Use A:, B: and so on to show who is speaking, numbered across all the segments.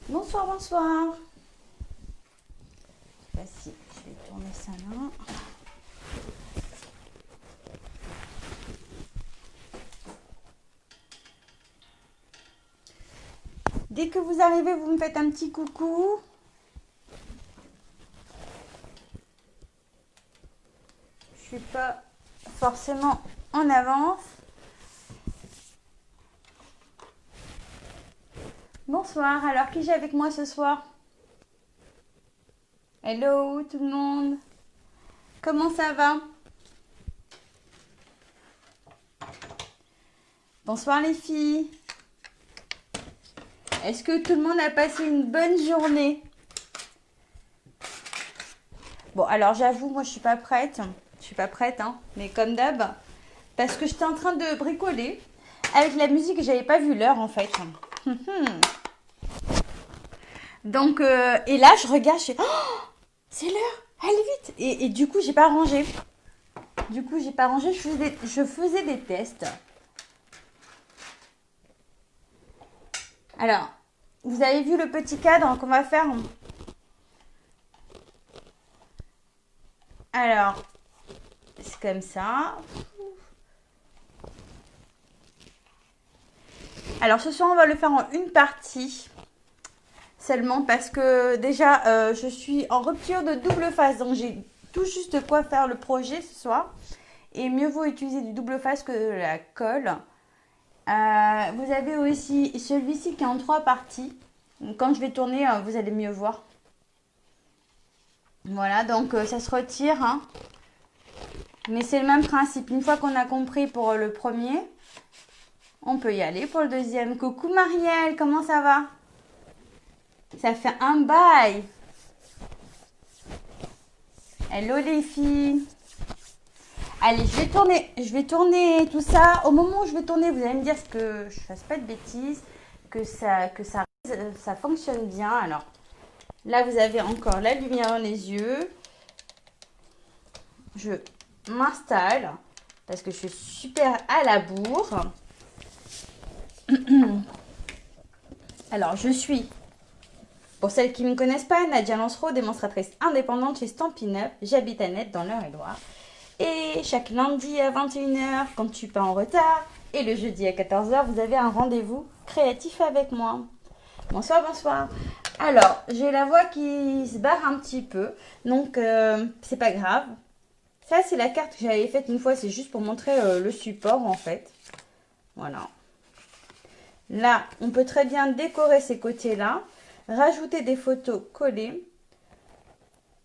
A: Bonsoir, bonsoir. Voici, je vais tourner ça là. Dès que vous arrivez, vous me faites un petit coucou. Je suis pas forcément en avance. Bonsoir, alors qui j'ai avec moi ce soir? Hello tout le monde. Comment ça va? Bonsoir les filles. Est-ce que tout le monde a passé une bonne journée? Bon, alors j'avoue, moi je suis pas prête. Je suis pas prête, hein, mais comme d'hab. Parce que j'étais en train de bricoler. Avec la musique, j'avais pas vu l'heure en fait. Donc, et là, je regarde, je fais, oh, c'est l'heure, allez vite. Et du coup, j'ai pas rangé. Je faisais des tests. Alors, vous avez vu le petit cadre qu'on va faire? Alors, c'est comme ça. Alors, ce soir, on va le faire en une partie. Seulement parce que déjà, je suis en rupture de double face. Donc, j'ai tout juste de quoi faire le projet ce soir. Et mieux vaut utiliser du double face que de la colle. Vous avez aussi celui-ci qui est en 3 parties. Donc, quand je vais tourner, vous allez mieux voir. Voilà, donc ça se retire. Hein. Mais c'est le même principe. Une fois qu'on a compris pour le premier, on peut y aller pour le deuxième. Coucou Marielle, comment ça va? Ça fait un bail. Hello les filles. Allez, je vais tourner tout ça. Au moment où je vais tourner, vous allez me dire que je fasse pas de bêtises, ça fonctionne bien. Alors, là, vous avez encore la lumière dans les yeux. Je m'installe parce que je suis super à la bourre. Alors, je suis, pour celles qui ne me connaissent pas, Nadia Lancereau, démonstratrice indépendante chez Stampin' Up. J'habite à Net dans l'Eure-et-Loir. Et chaque lundi à 21h, quand je suis pas en retard, et le jeudi à 14h, vous avez un rendez-vous créatif avec moi. Bonsoir, bonsoir. Alors, j'ai la voix qui se barre un petit peu, donc c'est pas grave. Ça, c'est la carte que j'avais faite une fois, c'est juste pour montrer le support en fait. Voilà. Là, on peut très bien décorer ces côtés-là, rajouter des photos collées.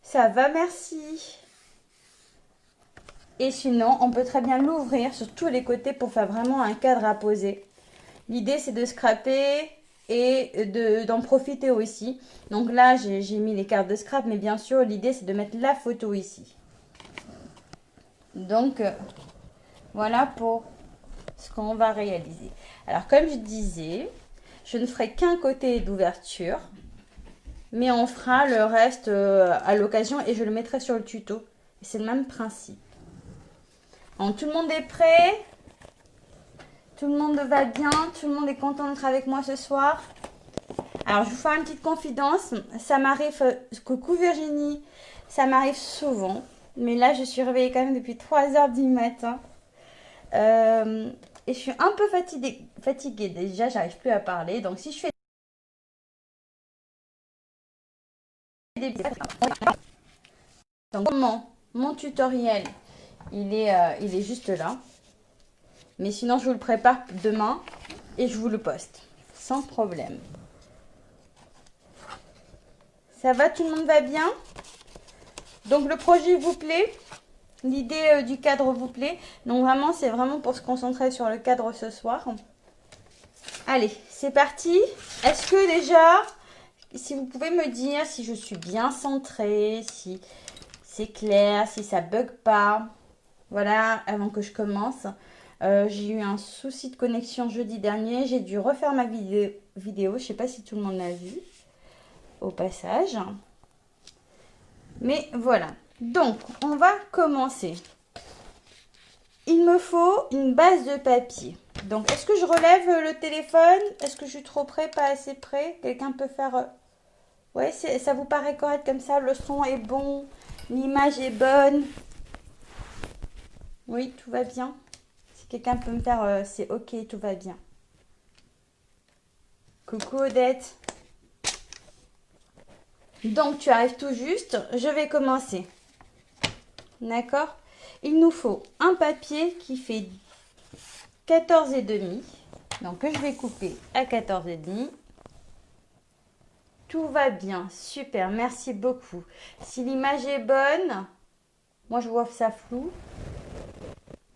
A: Ça va, merci. Et sinon, on peut très bien l'ouvrir sur tous les côtés pour faire vraiment un cadre à poser. L'idée, c'est de scraper et d'en profiter aussi. Donc là, j'ai mis les cartes de scrap, mais bien sûr, l'idée, c'est de mettre la photo ici. Donc, voilà pour ce qu'on va réaliser. Alors, comme je disais, je ne ferai qu'un côté d'ouverture, mais on fera le reste à l'occasion et je le mettrai sur le tuto. C'est le même principe. Donc, tout le monde est prêt? Tout le monde va bien? Tout le monde est content d'être avec moi ce soir? Alors, je vous fais une petite confidence. Ça m'arrive, coucou Virginie, ça m'arrive souvent. Mais là, je suis réveillée quand même depuis 3h du matin. Et je suis un peu fatiguée. Déjà, j'arrive plus à parler. Donc, si je fais des... Donc, mon tutoriel, il est juste là. Mais sinon, je vous le prépare demain et je vous le poste. Sans problème. Ça va, tout le monde va bien? Donc, le projet vous plaît? L'idée du cadre vous plaît? Donc, vraiment, c'est vraiment pour se concentrer sur le cadre ce soir. Allez, c'est parti. Est-ce que déjà, si vous pouvez me dire si je suis bien centrée, si c'est clair, si ça bug pas. Voilà, avant que je commence. J'ai eu un souci de connexion jeudi dernier. J'ai dû refaire ma vidéo. Je ne sais pas si tout le monde l'a vu au passage. Mais voilà. Donc, on va commencer. Il me faut une base de papier. Donc, est-ce que je relève le téléphone? Est-ce que je suis trop près, pas assez près? Quelqu'un peut faire... Ouais, ça vous paraît correct comme ça? Le son est bon, l'image est bonne. Oui, tout va bien. Si quelqu'un peut me faire... c'est ok, tout va bien. Coucou Odette. Donc, tu arrives tout juste. Je vais commencer. D'accord? Il nous faut un papier qui fait 14,5. Donc, je vais couper à 14,5. Tout va bien. Super. Merci beaucoup. Si l'image est bonne, moi, je vois que ça flou.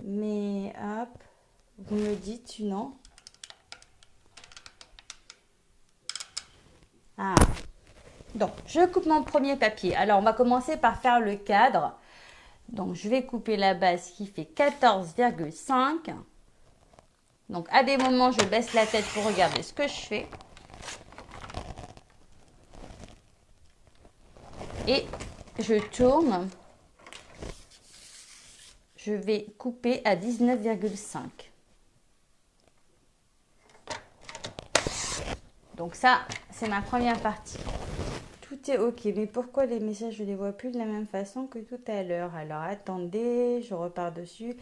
A: Mais, hop, vous me dites, non? Ah. Donc, je coupe mon premier papier. Alors, on va commencer par faire le cadre. Donc, je vais couper la base qui fait 14,5. Donc, à des moments, je baisse la tête pour regarder ce que je fais. Et je tourne. Je vais couper à 19,5. Donc, ça, c'est ma première partie. Tout est ok, mais pourquoi les messages, je ne les vois plus de la même façon que tout à l'heure? Alors, attendez, je repars dessus.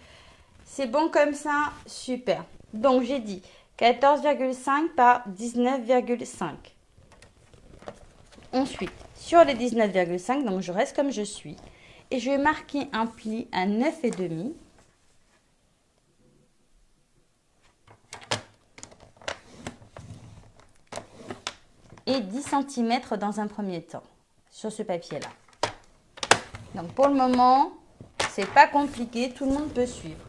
A: C'est bon comme ça? Super. Donc, j'ai dit 14,5 par 19,5. Ensuite, sur les 19,5, donc je reste comme je suis. Et je vais marquer un pli à 9,5. Et 10 cm dans un premier temps sur ce papier-là. Donc pour le moment, c'est pas compliqué, tout le monde peut suivre.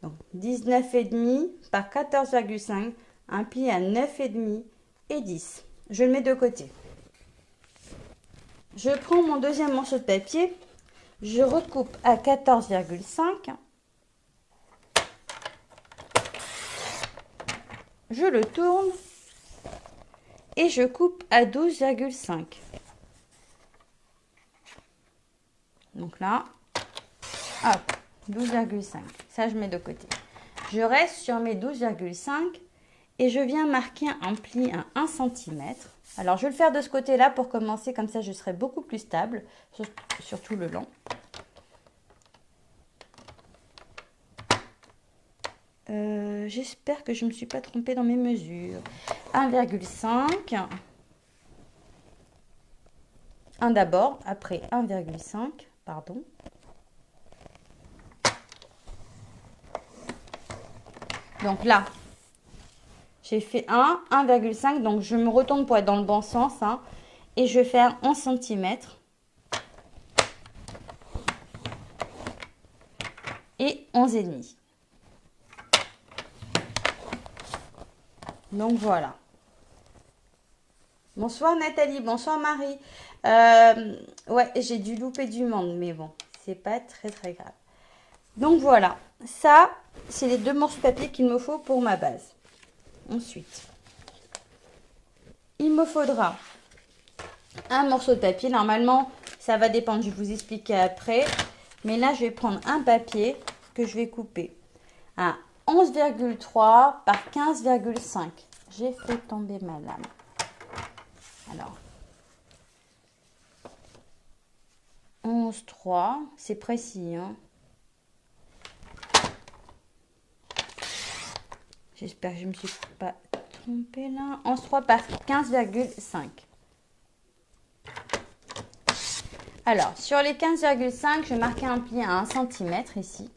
A: Donc 19,5 par 14,5, un pli à 9,5 et 10. Je le mets de côté. Je prends mon deuxième morceau de papier, je recoupe à 14,5. Je le tourne et je coupe à 12,5. Donc là, hop, 12,5. Ça, je mets de côté. Je reste sur mes 12,5 et je viens marquer un pli à 1 cm. Alors, je vais le faire de ce côté-là pour commencer. Comme ça, je serai beaucoup plus stable sur tout le long. J'espère que je ne me suis pas trompée dans mes mesures. 1,5. 1 d'abord, après 1,5, pardon. Donc là, j'ai fait 1,5, donc je me retourne pour être dans le bon sens. Hein, et je vais faire 11 cm. Et 11,5. Donc voilà. Bonsoir Nathalie, bonsoir Marie. Ouais, j'ai dû louper du monde, mais bon, c'est pas très grave. Donc voilà, ça, c'est les 2 morceaux de papier qu'il me faut pour ma base. Ensuite, il me faudra un morceau de papier. Normalement, ça va dépendre, je vais vous expliquer après. Mais là, je vais prendre un papier que je vais couper à 11,3 par 15,5. J'ai fait tomber ma lame. Alors, 11,3, c'est précis. Hein. J'espère que je ne me suis pas trompée là. 11,3 par 15,5. Alors, sur les 15,5, je vais marquer un pli à 1 cm ici.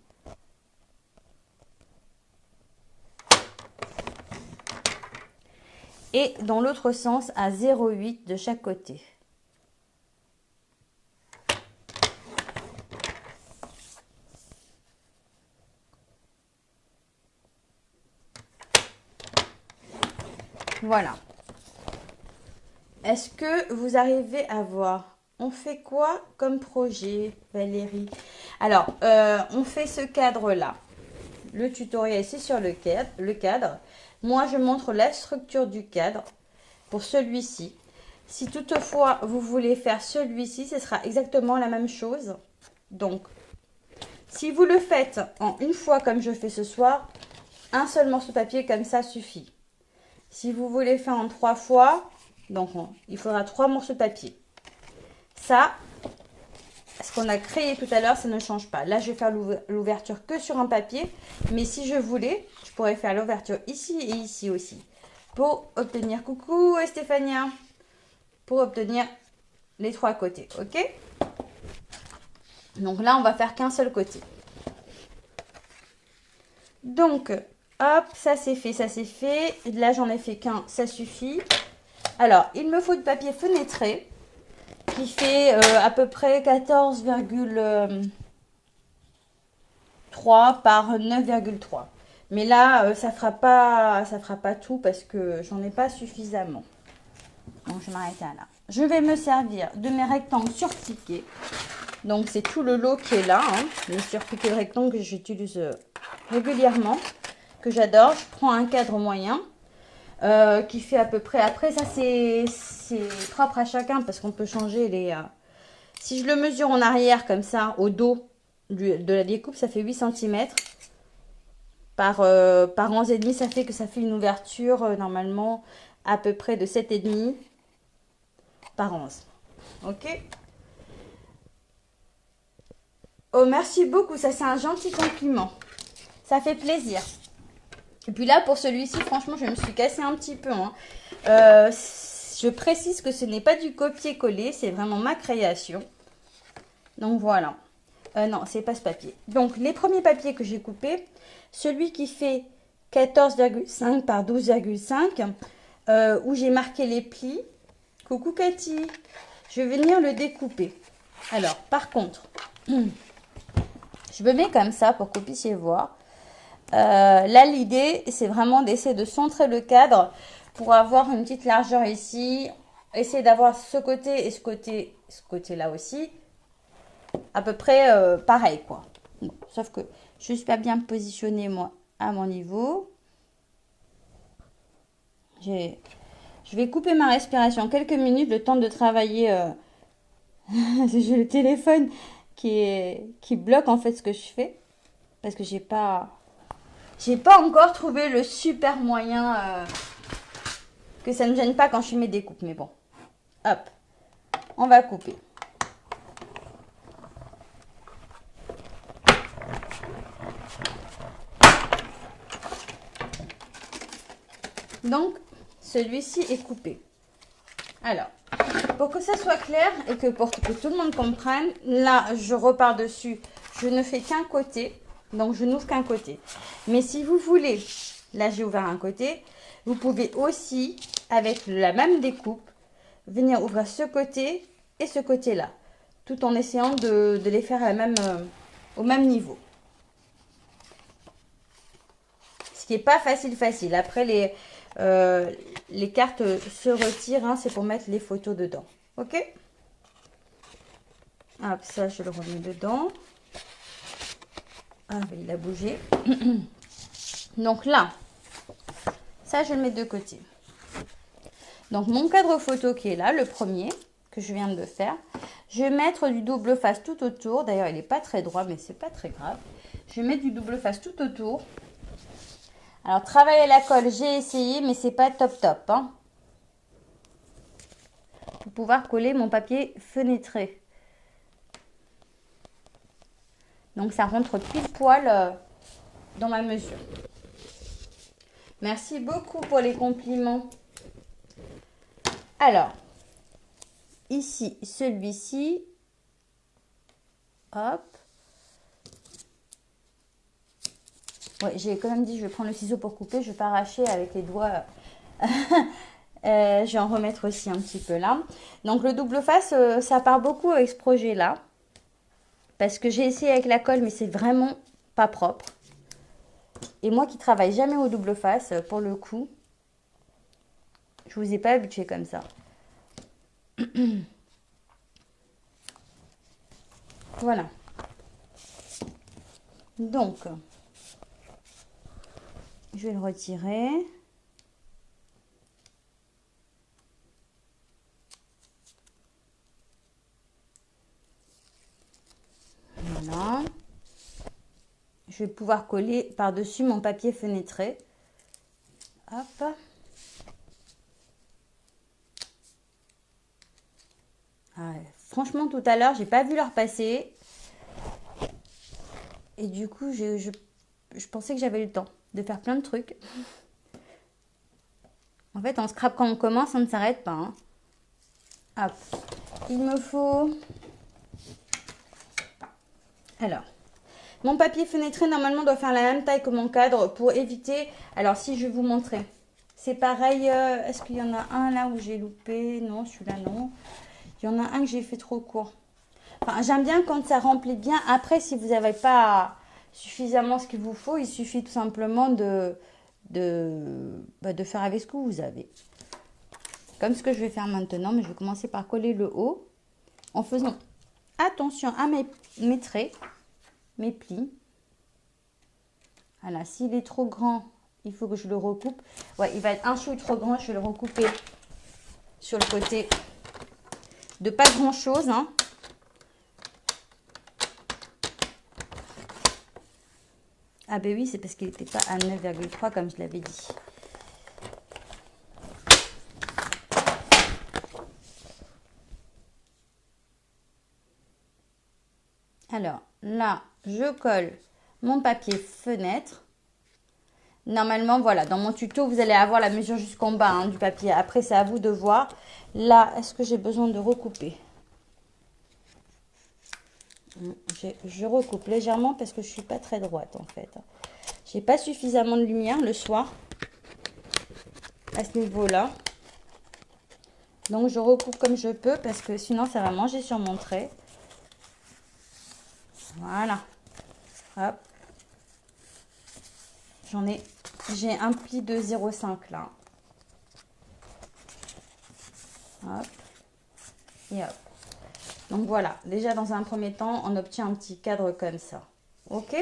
A: Et dans l'autre sens, à 0,8 de chaque côté. Voilà. Est-ce que vous arrivez à voir? On fait quoi comme projet, Valérie? Alors, on fait ce cadre-là. Le tutoriel, c'est sur le cadre. Moi, je montre la structure du cadre pour celui-ci. Si toutefois, vous voulez faire celui-ci, ce sera exactement la même chose. Donc, si vous le faites en une fois comme je fais ce soir, un seul morceau de papier comme ça suffit. Si vous voulez faire en 3 fois, donc il faudra 3 morceaux de papier. Ça, ce qu'on a créé tout à l'heure, ça ne change pas. Là, je vais faire l'ouverture que sur un papier. Mais si je voulais, je pourrais faire l'ouverture ici et ici aussi. Pour obtenir, coucou Stéphania, pour obtenir les 3 côtés. Ok? Donc là, on va faire qu'un seul côté. Donc, hop, ça c'est fait, ça c'est fait. Là, j'en ai fait qu'un, ça suffit. Alors, il me faut du papier fenêtré qui fait à peu près 14,3 par 9,3. Mais là, ça fera pas tout parce que j'en ai pas suffisamment. Donc, je vais m'arrêter là. Je vais me servir de mes rectangles surpiqués. Donc, c'est tout le lot qui est là. Hein. Les surpiqués de rectangles que j'utilise régulièrement, que j'adore. Je prends un cadre moyen qui fait à peu près... Après, ça, c'est propre à chacun parce qu'on peut changer les... Si je le mesure en arrière comme ça, au dos de la découpe, ça fait 8 cm. Par 11,5, ça fait une ouverture normalement à peu près de 7,5 par 11. Ok? Oh, merci beaucoup. Ça, c'est un gentil compliment. Ça fait plaisir. Et puis là, pour celui-ci, franchement, je me suis cassée un petit peu. Hein. Je précise que ce n'est pas du copier-coller. C'est vraiment ma création. Donc, voilà. Non, c'est pas ce papier. Donc, les premiers papiers que j'ai coupés, celui qui fait 14,5 par 12,5, où j'ai marqué les plis. Coucou Cathy. Je vais venir le découper. Alors, par contre... Je me mets comme ça pour que vous puissiez voir. Là, l'idée, c'est vraiment d'essayer de centrer le cadre pour avoir une petite largeur ici. Essayer d'avoir ce côté et ce côté-là aussi. À peu près pareil, quoi. Bon, sauf que je ne suis pas bien positionnée, moi, à mon niveau. Je vais couper ma respiration quelques minutes, le temps de travailler. J'ai le téléphone qui bloque en fait ce que je fais parce que j'ai pas encore trouvé le super moyen que ça ne gêne pas quand je fais mes découpes. Mais bon, hop, on va couper. Donc celui-ci est coupé. Alors, pour que ça soit clair et pour que tout le monde comprenne, là je repars dessus. Je ne fais qu'un côté. Donc, je n'ouvre qu'un côté. Mais si vous voulez, là, j'ai ouvert un côté. Vous pouvez aussi, avec la même découpe, venir ouvrir ce côté et ce côté-là. Tout en essayant de les faire au même niveau. Ce qui n'est pas facile. Après, les cartes se retirent. Hein, c'est pour mettre les photos dedans. Ok? Hop, ça, je le remets dedans. Ah, il a bougé. Donc là, ça, je le mets de côté. Donc, mon cadre photo qui est là, le premier, que je viens de faire. Je vais mettre du double face tout autour. D'ailleurs, il n'est pas très droit, mais c'est pas très grave. Je vais mettre du double face tout autour. Alors, travailler à la colle, j'ai essayé, mais c'est pas top. Hein, pour pouvoir coller mon papier fenêtré. Donc, ça rentre pile poil dans ma mesure. Merci beaucoup pour les compliments. Alors, ici, celui-ci. Hop. Ouais, j'ai quand même dit, je vais prendre le ciseau pour couper. Je ne vais pas arracher avec les doigts. Je vais en remettre aussi un petit peu là. Donc, le double face, ça part beaucoup avec ce projet-là. Parce que j'ai essayé avec la colle, mais c'est vraiment pas propre. Et moi qui travaille jamais au double face, pour le coup, je vous ai pas habitué comme ça. Voilà. Donc, je vais le retirer. Voilà. je vais pouvoir coller par-dessus mon papier fenêtré. Hop. Ouais, franchement, tout à l'heure, j'ai pas vu leur passer. Et du coup, je pensais que j'avais eu le temps de faire plein de trucs. En fait, en scrap, quand on commence, on ne s'arrête pas. Hein. Hop. Il me faut... Alors, mon papier fenêtré, normalement, doit faire la même taille que mon cadre pour éviter... Alors, si je vais vous montrer. C'est pareil. Est-ce qu'il y en a un là où j'ai loupé? Non, celui-là, non. Il y en a un que j'ai fait trop court. Enfin, j'aime bien quand ça remplit bien. Après, si vous n'avez pas suffisamment ce qu'il vous faut, il suffit tout simplement de faire avec ce que vous avez. Comme ce que je vais faire maintenant, mais je vais commencer par coller le haut en faisant attention à mes traits, mes plis. Voilà, s'il est trop grand, il faut que je le recoupe. Ouais, il va être un chouï trop grand, je vais le recouper sur le côté de pas grand chose. Hein. Ah ben oui, c'est parce qu'il n'était pas à 9,3 comme je l'avais dit. Alors là, je colle mon papier fenêtre. Normalement, voilà, dans mon tuto, vous allez avoir la mesure jusqu'en bas hein, du papier. Après, c'est à vous de voir. Là, est-ce que j'ai besoin de recouper? Je recoupe légèrement parce que je suis pas très droite en fait. J'ai pas suffisamment de lumière le soir à ce niveau-là. Donc, je recoupe comme je peux parce que sinon, ça va manger sur mon trait. Voilà. Hop. J'ai un pli de 0,5 là. Hop. Et hop. Donc voilà, déjà dans un premier temps, on obtient un petit cadre comme ça. Ok?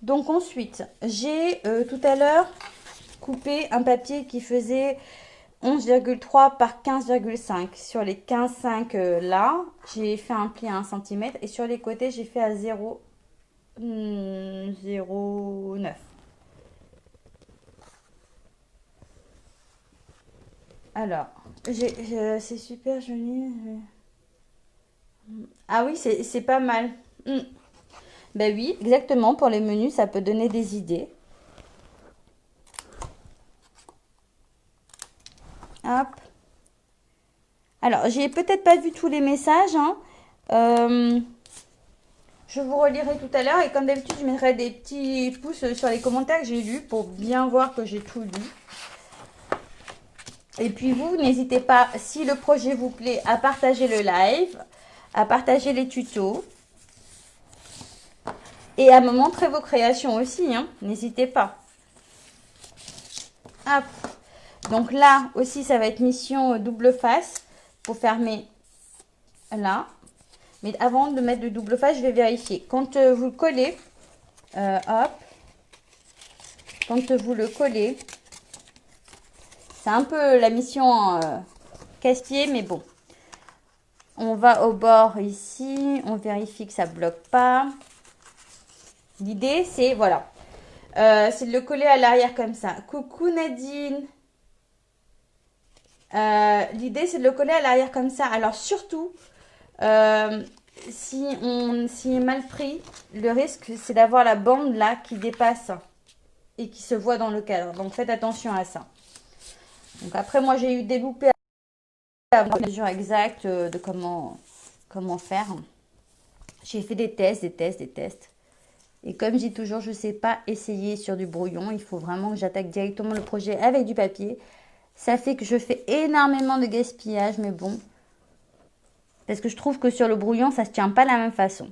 A: Donc ensuite, j'ai tout à l'heure coupé un papier qui faisait 11,3 par 15,5. Sur les 15,5 là, j'ai fait un pli à 1 cm et sur les côtés, j'ai fait à 0,9. Alors, c'est super joli. Ah oui, c'est pas mal. Ben oui, exactement. Pour les menus, ça peut donner des idées. Hop. Alors, j'ai peut-être pas vu tous les messages. Hein. Je vous relirai tout à l'heure. Et comme d'habitude, je mettrai des petits pouces sur les commentaires que j'ai lus pour bien voir que j'ai tout lu. Et puis vous, n'hésitez pas, si le projet vous plaît, à partager le live, à partager les tutos. Et à me montrer vos créations aussi, hein. N'hésitez pas. Hop. Donc là aussi, ça va être mission double face pour fermer là. Mais avant de mettre le double face, je vais vérifier. Quand vous le collez, hop. Quand vous le collez, c'est un peu la mission casse-pied, mais bon. On va au bord ici, on vérifie que ça ne bloque pas. L'idée, c'est, voilà, c'est de le coller à l'arrière comme ça. Coucou Nadine. L'idée, c'est de le coller à l'arrière comme ça. Alors, surtout, si est mal pris, le risque, c'est d'avoir la bande là qui dépasse et qui se voit dans le cadre. Donc, faites attention à ça. Donc, après, moi, j'ai eu des loupés à la mesure exacte de comment faire. J'ai fait des tests. Et comme je dis toujours, je ne sais pas essayer sur du brouillon. Il faut vraiment que j'attaque directement le projet avec du papier. Ça fait que je fais énormément de gaspillage, mais bon. Parce que je trouve que sur le brouillon, ça ne se tient pas de la même façon.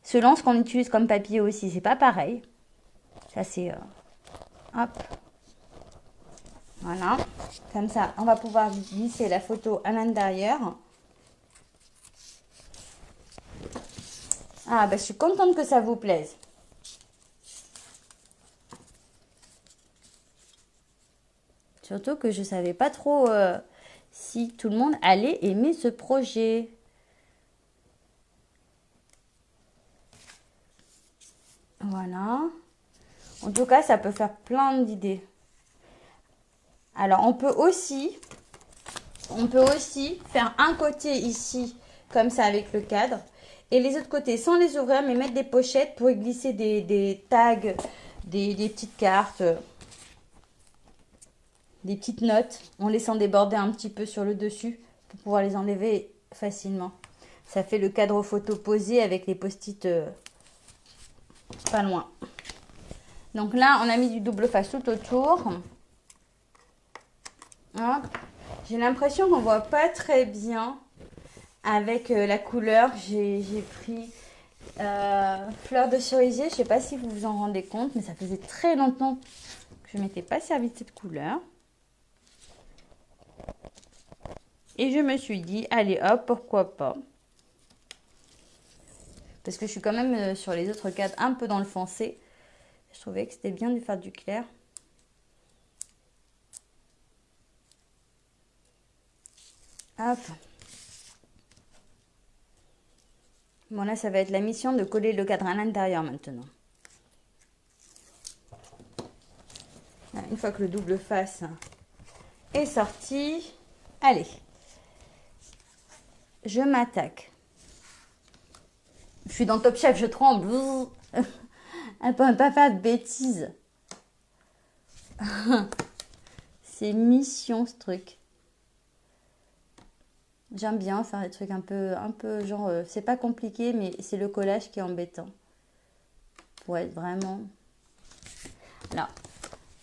A: Selon ce qu'on utilise comme papier aussi, c'est pas pareil. Ça, c'est... hop. Voilà. Comme ça, on va pouvoir glisser la photo à l'intérieur. Ah, ben, je suis contente que ça vous plaise. Surtout que je ne savais pas trop si tout le monde allait aimer ce projet. tout cas, ça peut faire plein d'idées. Alors, on peut aussi faire un côté ici, comme ça, avec le cadre. Et les autres côtés, sans les ouvrir, mais mettre des pochettes pour y glisser des tags, des petites cartes, des petites notes, en laissant déborder un petit peu sur le dessus pour pouvoir les enlever facilement. Ça fait le cadre photo posé avec les post-it pas loin. Donc là, on a mis du double face tout autour. J'ai l'impression qu'on voit pas très bien avec la couleur. J'ai pris fleur de cerisier. Je sais pas si vous vous en rendez compte, mais ça faisait très longtemps que je ne m'étais pas servi de cette couleur. Et je me suis dit, allez hop, pourquoi pas. Parce que je suis quand même sur les autres cadres un peu dans le foncé. Je trouvais que c'était bien de faire du clair. Hop. Bon, là, ça va être la mission de coller le cadre à l'intérieur maintenant. Là, une fois que le double face est sorti, allez, je m'attaque. Je suis dans Top Chef, je tremble. Elle peut pas faire de bêtises. C'est mission ce truc. J'aime bien faire des trucs un peu genre, c'est pas compliqué, mais c'est le collage qui est embêtant. Pour être vraiment... Là,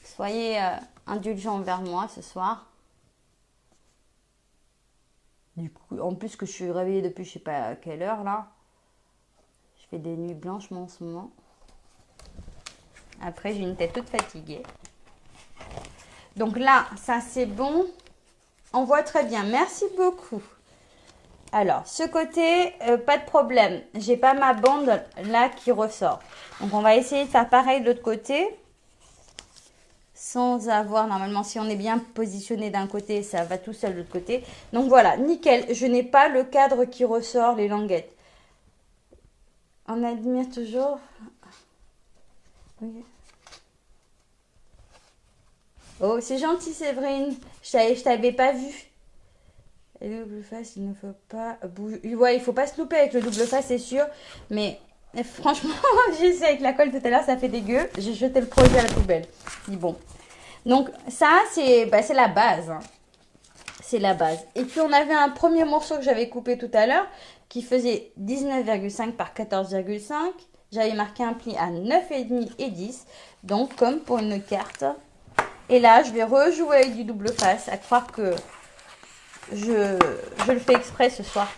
A: soyez indulgents envers moi ce soir. Du coup, en plus que je suis réveillée depuis je sais pas à quelle heure là. Je fais des nuits blanches moi en ce moment. Après, j'ai une tête toute fatiguée. Donc là, ça c'est bon. On voit très bien. Merci beaucoup. Alors, ce côté, pas de problème. J'ai pas ma bande là qui ressort. Donc, on va essayer de faire pareil de l'autre côté. Sans avoir, normalement, si on est bien positionné d'un côté, ça va tout seul de l'autre côté. Donc, voilà, nickel. Je n'ai pas le cadre qui ressort, les languettes. On admire toujours... Oui. Oh, c'est gentil, Séverine. Je t'avais pas vu. Et le double face, il ne faut pas bouger. Ouais, il faut pas se louper avec le double face, c'est sûr. Mais franchement, j'ai essayé avec la colle tout à l'heure, ça fait dégueu. J'ai jeté le projet à la poubelle. Dis bon. Donc ça, c'est la base. Hein. C'est la base. Et puis on avait un premier morceau que j'avais coupé tout à l'heure qui faisait 19,5 par 14,5. J'avais marqué un pli à 9,5 et 10. Donc comme pour une carte. Et là, je vais rejouer avec du double face, à croire que je le fais exprès ce soir.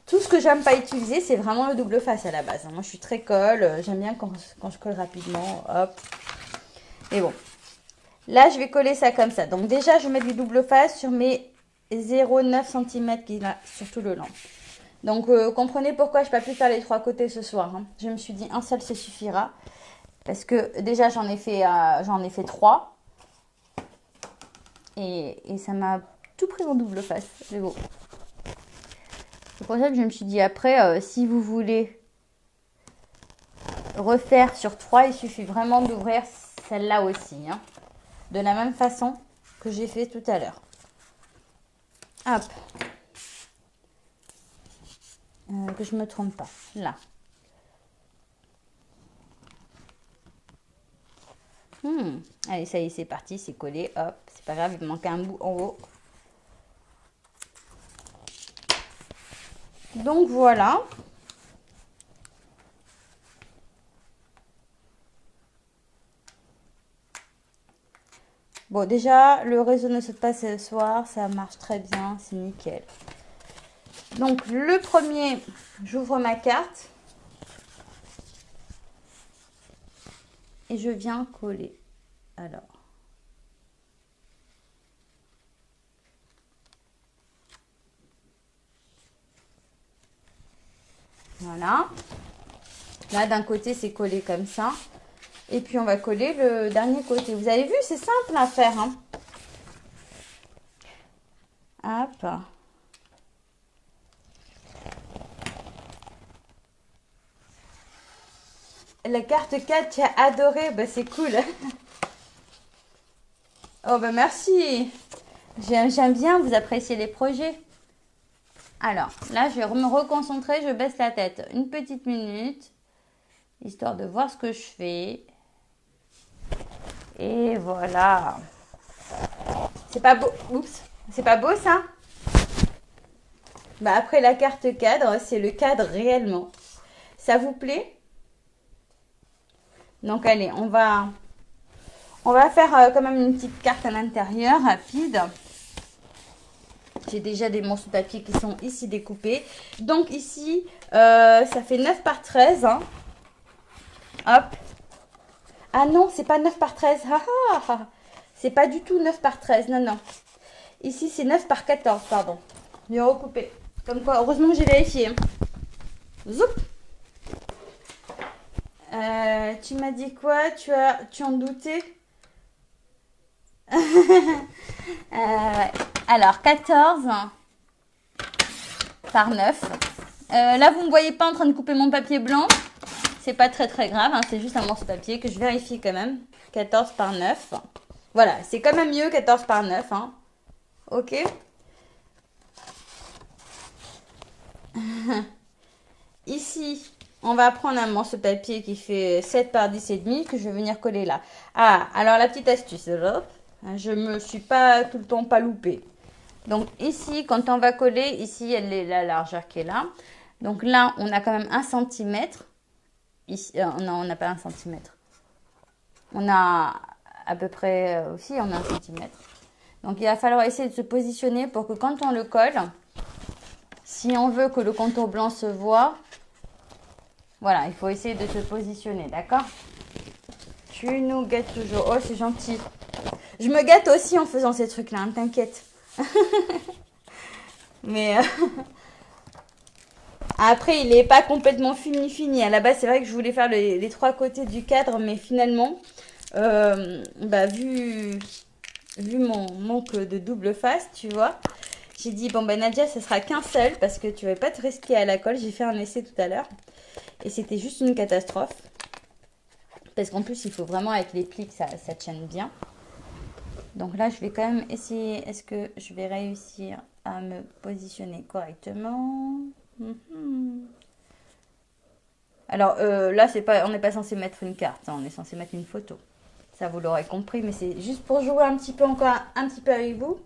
A: Tout ce que j'aime pas utiliser, c'est vraiment le double face à la base. Moi, je suis très colle. J'aime bien quand je colle rapidement. Hop. Et bon. Là, je vais coller ça comme ça. Donc déjà, je mets du double face sur mes 0,9 cm qui est là, sur tout le long. Donc, comprenez pourquoi je n'ai pas pu faire les trois côtés ce soir. Hein. Je me suis dit, un seul, ça suffira. Parce que déjà, j'en ai fait 3. Et ça m'a tout pris en double face. C'est beau. C'est pour ça que je me suis dit, après, si vous voulez refaire sur 3, il suffit vraiment d'ouvrir celle-là aussi. Hein. De la même façon que j'ai fait tout à l'heure. Hop. Que je ne me trompe pas. Là. Allez, ça y est, c'est parti, c'est collé. Hop, c'est pas grave, il me manque un bout en haut. Donc voilà. Bon, déjà, le réseau ne saute pas ce soir, ça marche très bien, c'est nickel. Donc le premier, j'ouvre ma carte. Et je viens coller. Alors. Voilà. Là, d'un côté, c'est collé comme ça. Et puis, on va coller le dernier côté. Vous avez vu, c'est simple à faire. Hein. Hop. la carte 4, tu as adoré. Bah, c'est cool. Oh, bah, merci. J'aime bien, vous appréciez les projets. Alors, là, je vais me reconcentrer. Je baisse la tête une petite minute, histoire de voir ce que je fais. Et voilà. C'est pas beau. Oups. C'est pas beau, ça? Bah, après la carte cadre, c'est le cadre réellement. Ça vous plaît? Donc, allez, on va faire quand même une petite carte à l'intérieur, rapide. J'ai déjà des morceaux de papier qui sont ici découpés. Donc, ici, ça fait 9 par 13. Hein. Hop. Ah non, c'est pas 9 par 13. Ah, ah, ah. C'est pas du tout 9 par 13. Non, non. Ici, c'est 9 par 14, pardon. Je vais recouper. Comme quoi, heureusement que j'ai vérifié. Hein. Zoup. Tu m'as dit quoi? Tu en doutais? Ouais. Alors, 14 par 9. Là, vous ne me voyez pas en train de couper mon papier blanc. C'est pas très très grave. Hein, c'est juste un morceau de papier que je vérifie quand même. 14 par 9. Voilà, c'est quand même mieux 14 par 9. Hein. Ok. Ici, on va prendre un morceau de papier qui fait 7 par 10 et demi que je vais venir coller là. Ah, alors la petite astuce, je me suis pas tout le temps pas loupée. Donc ici, quand on va coller, ici, elle est la largeur qui est là. Donc là, on a quand même 1 centimètre. Ici, non, on n'a pas 1 centimètre. On a à peu près aussi, on a 1 centimètre. Donc il va falloir essayer de se positionner pour que quand on le colle, si on veut que le contour blanc se voit, voilà, il faut essayer de se positionner, d'accord? Tu nous gâtes toujours. Oh, c'est gentil. Je me gâte aussi en faisant ces trucs-là, hein, t'inquiète. Mais après, il n'est pas complètement fini. À la base, c'est vrai que je voulais faire les 3 côtés du cadre, mais finalement, bah, vu mon manque de double face, tu vois, j'ai dit, bon, ben Nadia, ce sera qu'un seul, parce que tu ne vas pas te risquer à la colle. J'ai fait un essai tout à l'heure, et c'était juste une catastrophe. Parce qu'en plus, il faut vraiment avec les plis que ça tienne bien. Donc là, je vais quand même essayer. Est-ce que je vais réussir à me positionner correctement? Alors là, on n'est pas censé mettre une carte. Hein, on est censé mettre une photo. Ça, vous l'aurez compris. Mais c'est juste pour jouer un petit peu encore, un petit peu avec vous.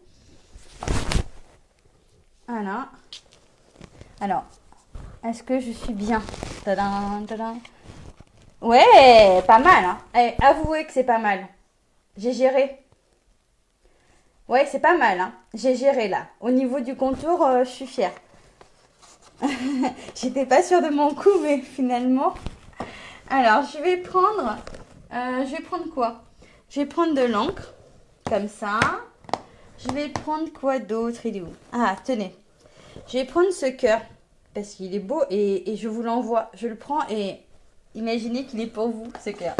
A: Voilà. Alors, est-ce que je suis bien? Tadam, tadam. Ouais, pas mal. Hein. Allez, avouez que c'est pas mal. J'ai géré. Ouais, c'est pas mal. Hein. J'ai géré là. Au niveau du contour, je suis fière. J'étais pas sûre de mon coup, mais finalement. Alors, je vais prendre quoi? Je vais prendre de l'encre, comme ça. Je vais prendre quoi d'autre? Il est où? Ah, tenez. Je vais prendre ce cœur, parce qu'il est beau et je vous l'envoie. Je le prends et imaginez qu'il est pour vous, ce cœur.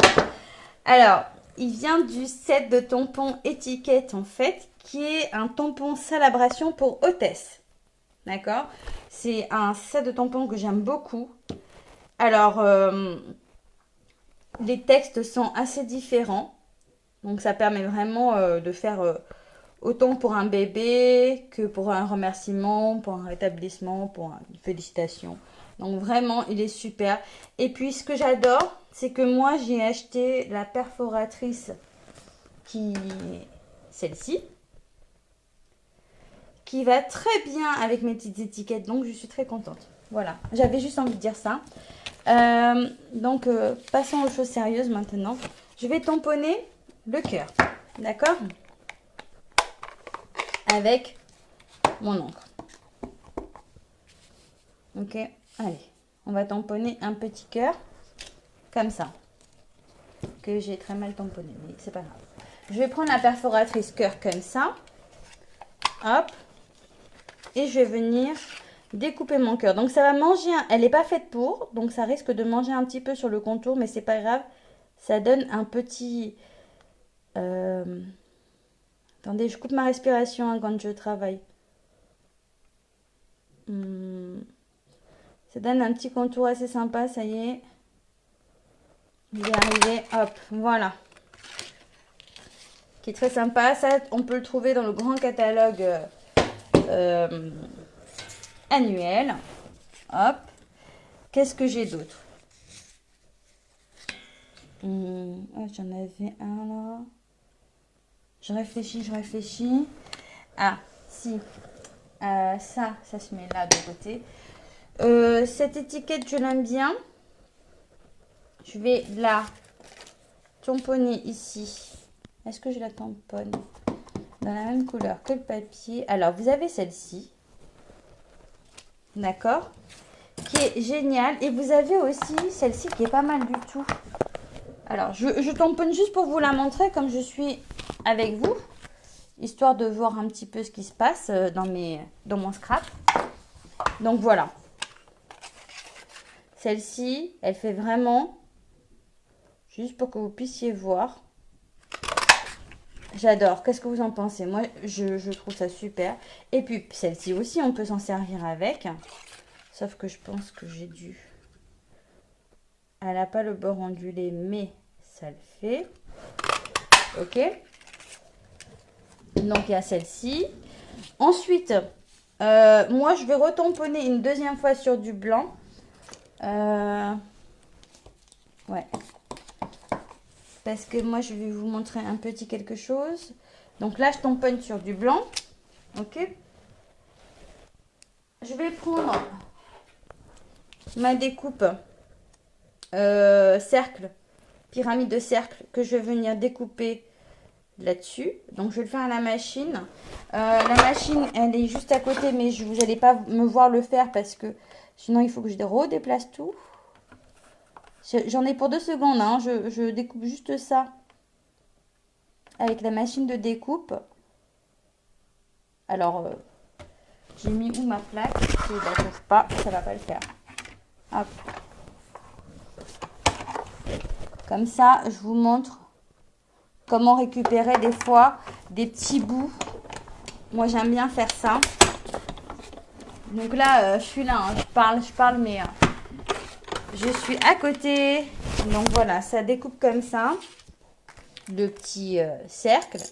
A: Alors, il vient du set de tampons étiquette, en fait, qui est un tampon salabration pour hôtesse. D'accord? C'est un set de tampons que j'aime beaucoup. Alors, les textes sont assez différents. Donc, ça permet vraiment de faire autant pour un bébé que pour un remerciement, pour un rétablissement, pour une félicitation. Donc, vraiment, il est super. Et puis, ce que j'adore, c'est que moi, j'ai acheté la perforatrice qui est celle-ci, qui va très bien avec mes petites étiquettes. Donc, je suis très contente. Voilà, j'avais juste envie de dire ça. Donc, passons aux choses sérieuses maintenant. Je vais tamponner le cœur. D'accord? Avec mon encre. Ok? Allez, on va tamponner un petit cœur. Comme ça. Que j'ai très mal tamponné, mais c'est pas grave. Je vais prendre la perforatrice cœur comme ça. Hop. Et je vais venir découper mon cœur. Donc ça va manger, elle n'est pas faite pour, donc ça risque de manger un petit peu sur le contour, mais c'est pas grave. Ça donne un petit... Attendez, je coupe ma respiration hein, quand je travaille. Ça donne un petit contour assez sympa, ça y est. Je vais arriver, hop, voilà. Qui est très sympa. Ça, on peut le trouver dans le grand catalogue annuel. Hop. Qu'est-ce que j'ai d'autre? Oh, j'en avais un là. Je réfléchis. Ah, si. Ça se met là de côté. Cette étiquette, je l'aime bien. Je vais la tamponner ici. Est-ce que je la tamponne dans la même couleur que le papier? Alors, vous avez celle-ci. D'accord? Qui est géniale. Et vous avez aussi celle-ci qui est pas mal du tout. Alors, je tamponne juste pour vous la montrer comme je suis avec vous. Histoire de voir un petit peu ce qui se passe dans mon scrap. Donc, voilà. Celle-ci, elle fait vraiment... Juste pour que vous puissiez voir. J'adore. Qu'est-ce que vous en pensez? Moi, je trouve ça super. Et puis, celle-ci aussi, on peut s'en servir avec. Sauf que je pense que j'ai dû... Elle n'a pas le bord ondulé, mais ça le fait. Ok. Donc, il y a celle-ci. Ensuite, moi, je vais retamponner une deuxième fois sur du blanc. Ouais. Parce que moi, je vais vous montrer un petit quelque chose. Donc là, je tamponne sur du blanc. Ok. Je vais prendre ma découpe cercle, pyramide de cercle, que je vais venir découper là-dessus. Donc, je vais le faire à la machine. La machine, elle est juste à côté, mais vous n'allez pas me voir le faire parce que sinon, il faut que je redéplace tout. J'en ai pour 2 secondes, hein. Je découpe juste ça avec la machine de découpe. Alors, j'ai mis où ma plaque? Si je ne la trouve pas, ça va pas le faire. Hop. Comme ça, je vous montre comment récupérer des fois des petits bouts. Moi, j'aime bien faire ça. Donc là, je suis là, hein. Je parle, mais je suis à côté. Donc voilà, ça découpe comme ça. Le petit cercle.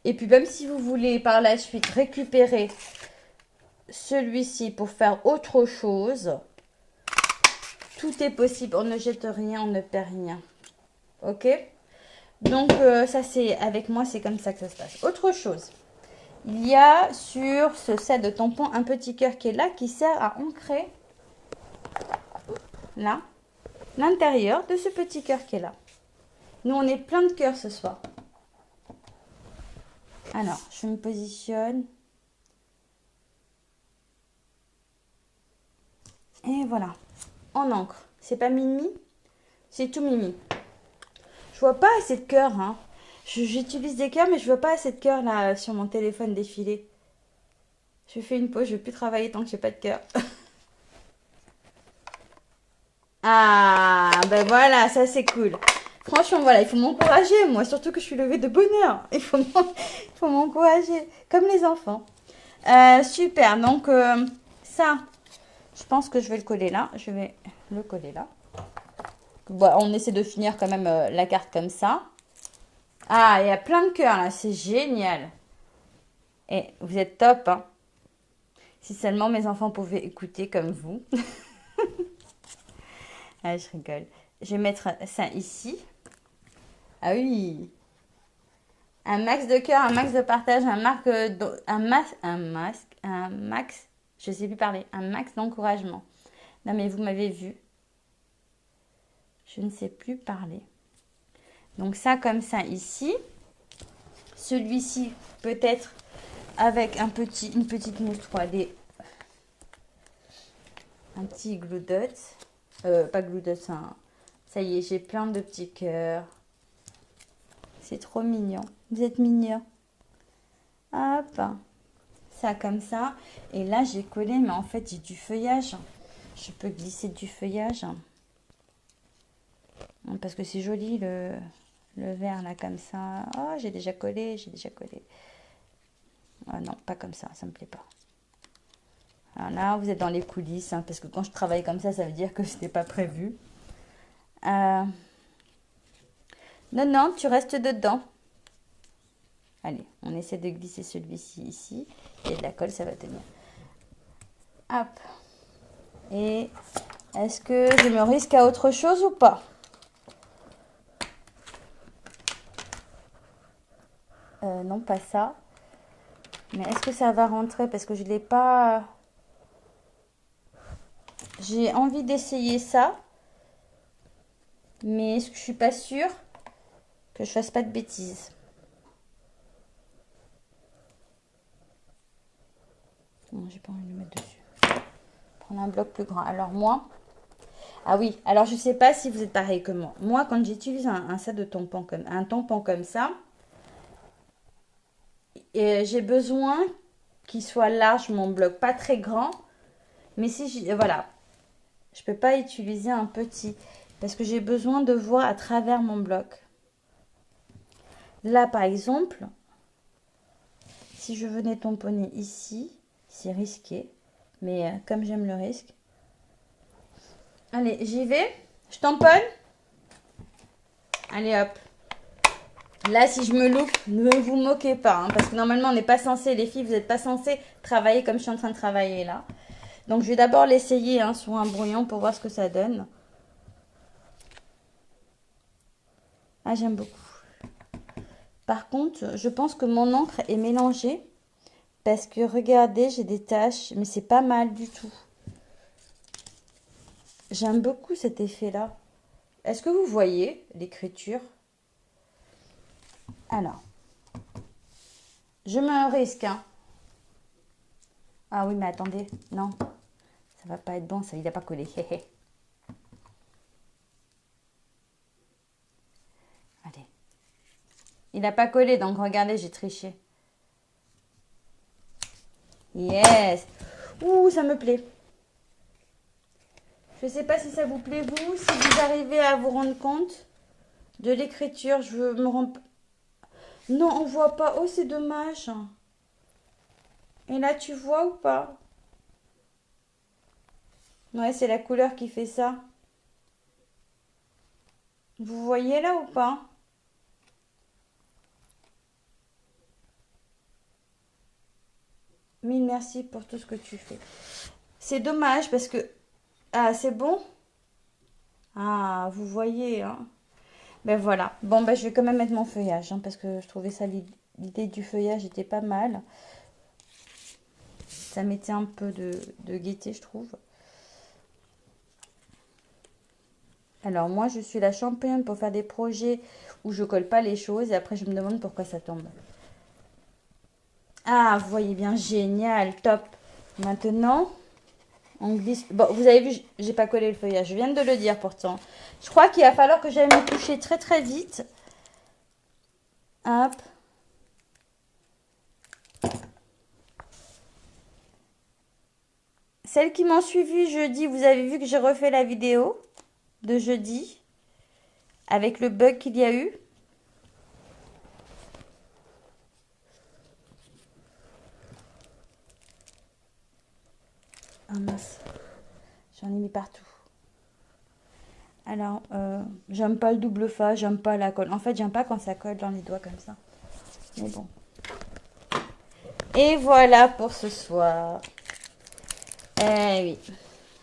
A: Et puis même si vous voulez par la suite récupérer celui-ci pour faire autre chose, tout est possible. On ne jette rien, on ne perd rien. Ok? Donc ça c'est avec moi, c'est comme ça que ça se passe. Autre chose. Il y a sur ce set de tampons un petit cœur qui est là, qui sert à ancrer là l'intérieur de ce petit cœur qui est là. Nous on est plein de cœurs ce soir. Alors, je me positionne. Et voilà. En encre. C'est pas mimi, c'est tout mimi. Je vois pas assez de cœurs, hein. J'utilise des cœurs, mais je vois pas assez de cœurs là sur mon téléphone défilé. Je fais une pause, je vais plus travailler tant que j'ai pas de cœur. Ah, ben voilà, ça c'est cool. Franchement, voilà, il faut m'encourager, moi, surtout que je suis levée de bonne heure. Il faut m'encourager, comme les enfants. Super, donc ça, je pense que je vais le coller là. Je vais le coller là. Bon, on essaie de finir quand même la carte comme ça. Ah, il y a plein de cœurs là, c'est génial. Et vous êtes top, hein. Si seulement mes enfants pouvaient écouter comme vous. Ah, je rigole. Je vais mettre ça ici. Ah oui. Un max de cœur, un max de partage, un max, je sais plus parler, un max d'encouragement. Non mais vous m'avez vu. Je ne sais plus parler. Donc ça comme ça ici. Celui-ci peut-être avec une petite mousse 3D. Un petit glue dot. Pas glue dot, hein. Ça y est, j'ai plein de petits cœurs. C'est trop mignon. Vous êtes mignons. Hop. Ça comme ça. Et là, j'ai collé, mais en fait, j'ai du feuillage. Je peux glisser du feuillage. Parce que c'est joli, le vert, là, comme ça. Oh, j'ai déjà collé. Oh, non, pas comme ça, ça me plaît pas. Alors là, vous êtes dans les coulisses, hein, parce que quand je travaille comme ça veut dire que ce n'était pas prévu. Non, non, tu restes dedans. Allez, on essaie de glisser celui-ci ici. Et de la colle, ça va tenir. Hop. Et est-ce que je me risque à autre chose ou pas? Non, pas ça. Mais est-ce que ça va rentrer? Parce que je ne l'ai pas... J'ai envie d'essayer ça. Mais est-ce que je suis pas sûre que je fasse pas de bêtises? Non, j'ai pas envie de le mettre dessus. Prendre un bloc plus grand. Alors moi... Ah oui, alors je sais pas si vous êtes pareil que moi. Moi, quand j'utilise un set de tampons un tampon comme ça, et j'ai besoin qu'il soit large, mon bloc, pas très grand. Mais si voilà, je peux pas utiliser un petit parce que j'ai besoin de voir à travers mon bloc. Là, par exemple, si je venais tamponner ici, c'est risqué. Mais comme j'aime le risque. Allez, j'y vais. Je tamponne. Allez, hop. Là, si je me loupe, ne vous moquez pas. Hein, parce que normalement, on n'est pas censé, les filles, vous n'êtes pas censées travailler comme je suis en train de travailler là. Donc, je vais d'abord l'essayer hein, sur un brouillon pour voir ce que ça donne. Ah, j'aime beaucoup. Par contre, je pense que mon encre est mélangée. Parce que, regardez, j'ai des taches. Mais c'est pas mal du tout. J'aime beaucoup cet effet-là. Est-ce que vous voyez l'écriture? Alors, je me risque. Hein. Ah oui, mais attendez. Non, ça va pas être bon, ça, il n'a pas collé. Allez. Il n'a pas collé, donc regardez, j'ai triché. Yes. Ouh, ça me plaît. Je ne sais pas si ça vous plaît, vous, si vous arrivez à vous rendre compte de l'écriture. Je me rends... Non, on voit pas. Oh, c'est dommage. Et là, tu vois ou pas? Ouais, c'est la couleur qui fait ça. Vous voyez là ou pas? Mille merci pour tout ce que tu fais. C'est dommage parce que... Ah, c'est bon? Ah, vous voyez, hein? Ben voilà. Bon, ben je vais quand même mettre mon feuillage, hein, parce que je trouvais ça, l'idée du feuillage était pas mal. Ça mettait un peu de gaieté, je trouve. Alors, moi, je suis la championne pour faire des projets où je colle pas les choses. Et après, je me demande pourquoi ça tombe. Ah, vous voyez bien, génial, top. Maintenant, on glisse. Bon, vous avez vu, j'ai pas collé le feuillage. Je viens de le dire pourtant. Je crois qu'il va falloir que j'aille me coucher très très vite. Hop. Celles qui m'ont suivi jeudi, vous avez vu que j'ai refait la vidéo de jeudi avec le bug qu'il y a eu. Ah mince, j'en ai mis partout. Alors, j'aime pas le double face, j'aime pas la colle. En fait, j'aime pas quand ça colle dans les doigts comme ça. Mais bon. Et voilà pour ce soir. Eh oui.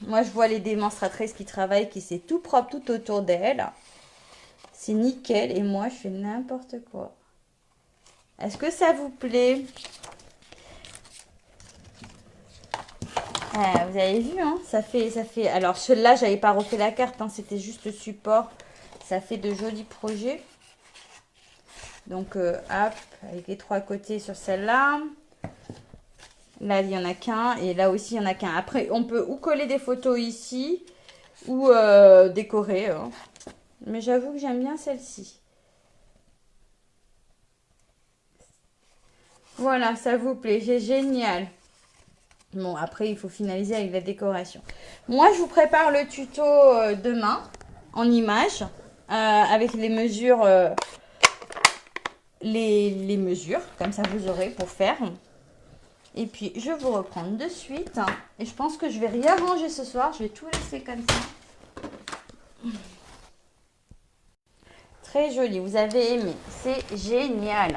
A: Moi, je vois les démonstratrices qui travaillent, qui c'est tout propre tout autour d'elles. C'est nickel. Et moi, je fais n'importe quoi. Est-ce que ça vous plaît? Ah, vous avez vu, hein, ça fait... Alors, celui-là, j'avais pas refait la carte, hein, c'était juste le support. Ça fait de jolis projets. Donc, hop, avec les trois côtés sur celle-là. Là, il n'y en a qu'un. Et là aussi, il n'y en a qu'un. Après, on peut ou coller des photos ici, ou décorer. Hein. Mais j'avoue que j'aime bien celle-ci. Voilà, ça vous plaît, c'est génial. Bon, après, il faut finaliser avec la décoration. Moi, je vous prépare le tuto demain, en images, avec les mesures, les mesures, comme ça vous aurez pour faire. Et puis, je vous reprends de suite. Et je pense que je vais rien ranger ce soir, je vais tout laisser comme ça. très joli. Vous avez aimé. C'est génial.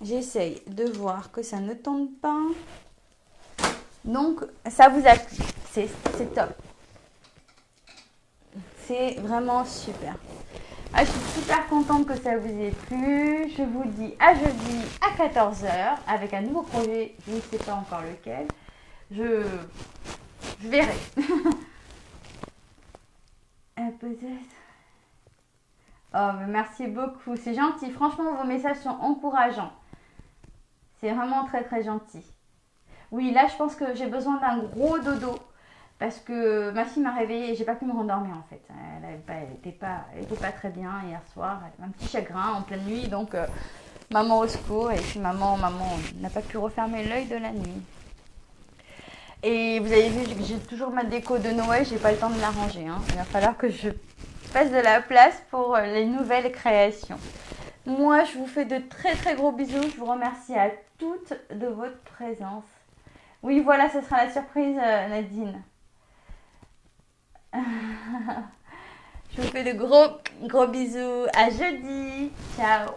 A: J'essaye de voir que ça ne tombe pas. Donc, ça vous a plu. C'est top. C'est vraiment super. Ah, je suis super contente que ça vous ait plu. Je vous dis à jeudi à 14 h avec un nouveau projet. Je ne sais pas encore lequel. Je verrai. Peut-être. Oh, mais merci beaucoup. C'est gentil. Franchement, vos messages sont encourageants. C'est vraiment très très gentil. Oui, là, je pense que j'ai besoin d'un gros dodo. Parce que ma fille m'a réveillée et j'ai pas pu me rendormir en fait. Elle était pas très bien hier soir. Elle avait un petit chagrin en pleine nuit. Donc, maman au secours. Et puis maman n'a pas pu refermer l'œil de la nuit. Et vous avez vu que j'ai toujours ma déco de Noël. J'ai pas le temps de la ranger. Hein. Il va falloir que je fasse de la place pour les nouvelles créations. Moi, je vous fais de très très gros bisous. Je vous remercie à toutes de votre présence. Oui, voilà, ce sera la surprise, Nadine. Je vous fais de gros bisous. À jeudi. Ciao.